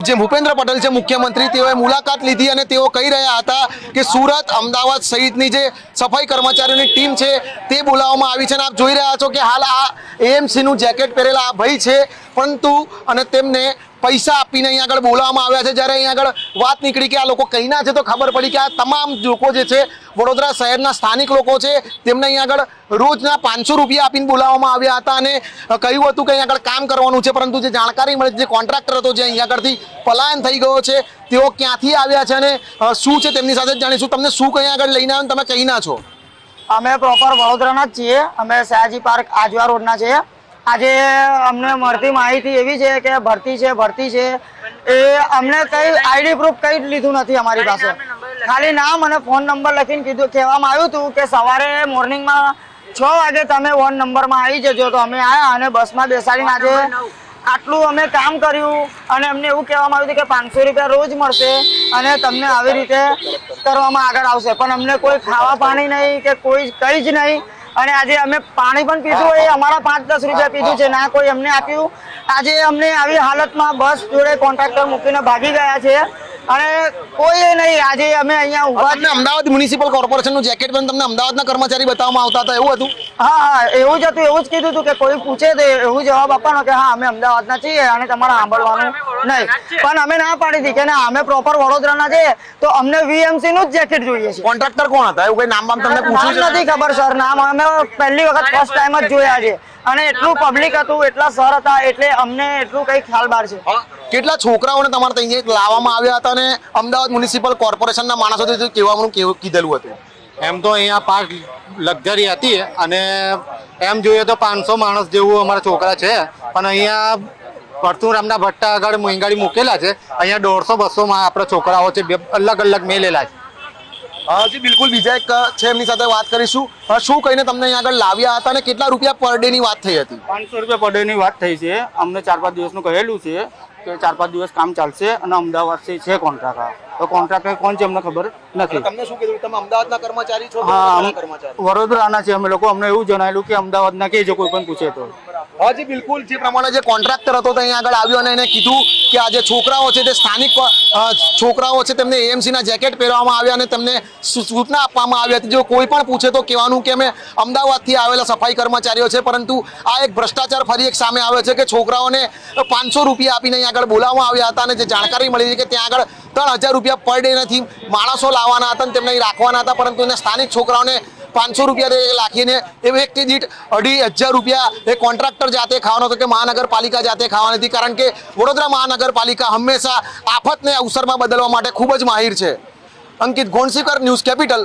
જે ભૂપેન્દ્ર પટેલ છે મુખ્યમંત્રી, તેઓએ મુલાકાત લીધી અને તેઓ કહી રહ્યા હતા કે સુરત, અમદાવાદ સહિતની જે સફાઈ કર્મચારીઓની ટીમ છે તે બોલાવવામાં આવી છે અને આપ જોઈ રહ્યા છો કે હાલ આ એએમસીનું જેકેટ પહેરેલા આ ભાઈ છે, પરંતુ અને તેમને પૈસા આપીને અહીંયા આગળ બોલાવવામાં આવ્યા છે। જ્યારે અહીંયા આગળ વાત નીકળી કે આ લોકો કઈના છે તો ખબર પડી કે આ તમામ લોકો જે છે વડોદરા શહેરના સ્થાનિક લોકો છે, તેમને અહીંયા આગળ રોજના 500 રૂપિયા આપીને બોલાવવામાં આવ્યા હતા અને કહ્યું હતું કે અહીંયા આગળ કામ કરવાનું છે, પરંતુ જે જાણકારી મળી, જે કોન્ટ્રાક્ટર હતો જે અહીંયા આગળથી પલાયન થઈ ગયો છે, તેઓ ક્યાંથી આવ્યા છે અને શું છે તેમની સાથે જ જાણીશું। તમને શું અહીંયા આગળ લઈને આવ્યા, તમે કઈના છો? અમે પ્રોપર વડોદરાના જ છીએ। અમે સયાજી પાર્ક આજવા રોડના છીએ। આજે અમને મળતી માહિતી એવી છે કે ભરતી છે એ અમને કઈ આઈડી પ્રૂફ કઈ લીધું નથી અમારી પાસે, ખાલી નામ અને ફોન નંબર લખીને કહેવામાં આવ્યું હતું કે સવારે મોર્નિંગમાં 6 વાગે તમે વોર્ડ નંબરમાં આવી જજો। તો અમે આવ્યા અને બસમાં બેસાડીને આજે આટલું અમે કામ કર્યું અને અમને એવું કહેવામાં આવ્યું હતું કે 500 રૂપિયા રોજ મળશે અને તમને આવી રીતે કરવામાં આગળ આવશે, પણ અમને કોઈ ખાવા પાણી નહીં કે કોઈ કંઈ જ નહીં। અને આજે અમે પાણી પણ પીધું એ અમારા 5-10 રૂપિયા પીધું છે, ના કોઈ અમને આપ્યું। આજે અમને આવી હાલતમાં બસ જોડે કોન્ટ્રાક્ટર મૂકીને ભાગી ગયા છે અને કોઈ નહીં। આજે અમે અહીંયા ઉભા છીએ। અમદાવાદ મ્યુનિસિપલ કોર્પોરેશનનું જેકેટ પણ તમને અમદાવાદના કર્મચારી બતાવવામાં આવતા હતા, એવું હતું? હા, એવું જ હતું। એવું જ કીધું હતું કે કોઈ પૂછે તો એવું જવાબ આપવાનો કે હા અમે અમદાવાદના છીએ અને તમારે સાંભળવાનું નહીં, પણ અમે ના પાડી હતી કે ના અમે પ્રોપર વડોદરાના છીએ તો અમને વીએમસી નું જ જેકેટ જોઈએ છે। કોન્ટ્રાક્ટર કોણ હતા, એવું કઈ નામ તમને પૂછ્યું નથી ખબર સર, નામ અમે પહેલી વખત ફર્સ્ટ ટાઈમ જ જોયા છે અને એટલું પબ્લિક હતું, એટલા સર હતા, એટલે અમને એટલું કઈ ખ્યાલ બહાર છે। કેટલા છોકરાઓને તમારે ત્યાં લાવવામાં આવ્યા હતા અને અમદાવાદ મ્યુનિસિપલ કોર્પોરેશનના માણસોથી કહેવાનું કીધેલું હતું? એમ તો અહીંયા પાર્ક લક્ઝરી હતી અને એમ જોઈએ તો 500 માણસ જેવું અમારા છોકરા છે, પણ અહીંયા પરશુરામના ભટ્ટા આગળ મોંઘાડી મૂકેલા છે, અહીંયા 150-200 માં આપણા છોકરાઓ છે, અલગ અલગ મેલેલા છે। જી બિલકુલ, બીજા એક છે એમની સાથે વાત કરીશું। શું કહીને તમને અહીંયા આગળ લાવ્યા હતા અને કેટલા રૂપિયા પર ડે ની વાત થઈ હતી? 500 રૂપિયા પર ડે ની વાત થઈ છે। અમને 4-5 દિવસનું કહેલું છે કે 4-5 દિવસ કામ ચાલશે અને અમદાવાદથી છે કોન્ટ્રાક્ટર, તો કોન્ટ્રાક્ટર કોણ છે અમને ખબર નથી। તમને શું કીધું, તમે અમદાવાદના કર્મચારી છો? હા, વડોદરાના છે અમે લોકો। અમને એવું જણાવેલું કે અમદાવાદના કે જો કોઈ પણ પૂછે તો। હા જી બિલકુલ, જે પ્રમાણે જે કોન્ટ્રાક્ટર હતો તે અહીંયા આગળ આવ્યો અને એને કીધું કે આ જે છોકરાઓ છે તે સ્થાનિક છોકરાઓ છે, તેમને એએમસી ના જેકેટ પહેરવામાં આવ્યા અને તેમને સૂચના આપવામાં આવી હતી જો કોઈ પણ પૂછે તો કહેવાનું કે અમે અમદાવાદથી આવેલા સફાઈ કર્મચારીઓ છે, પરંતુ આ એક ભ્રષ્ટાચાર ફરી એક સામે આવ્યો છે કે છોકરાઓને 500 રૂપિયા આપીને અહીંયા આગળ બોલાવવામાં આવ્યા હતા અને જે જાણકારી મળી છે કે ત્યાં આગળ 3000 રૂપિયા પર ડે નથી માણસો લાવવાના હતા અને તેમને અહીં રાખવાના હતા, પરંતુ એને સ્થાનિક છોકરાઓને 500 રૂપિયા લાખીને એ વ્યક્તિ દીઠ 2500 રૂપિયા એ કોન્ટ્રાક્ટર જાતે ખાવાનો હતો કે મહાનગરપાલિકા જાતે ખાવાની હતી, કારણ કે વડોદરા મહાનગરપાલિકા હંમેશા આફતને અવસરમાં બદલવા માટે ખૂબ જ માહિર છે। અંકિત ગોંડસીકર, ન્યૂઝ કેપિટલ।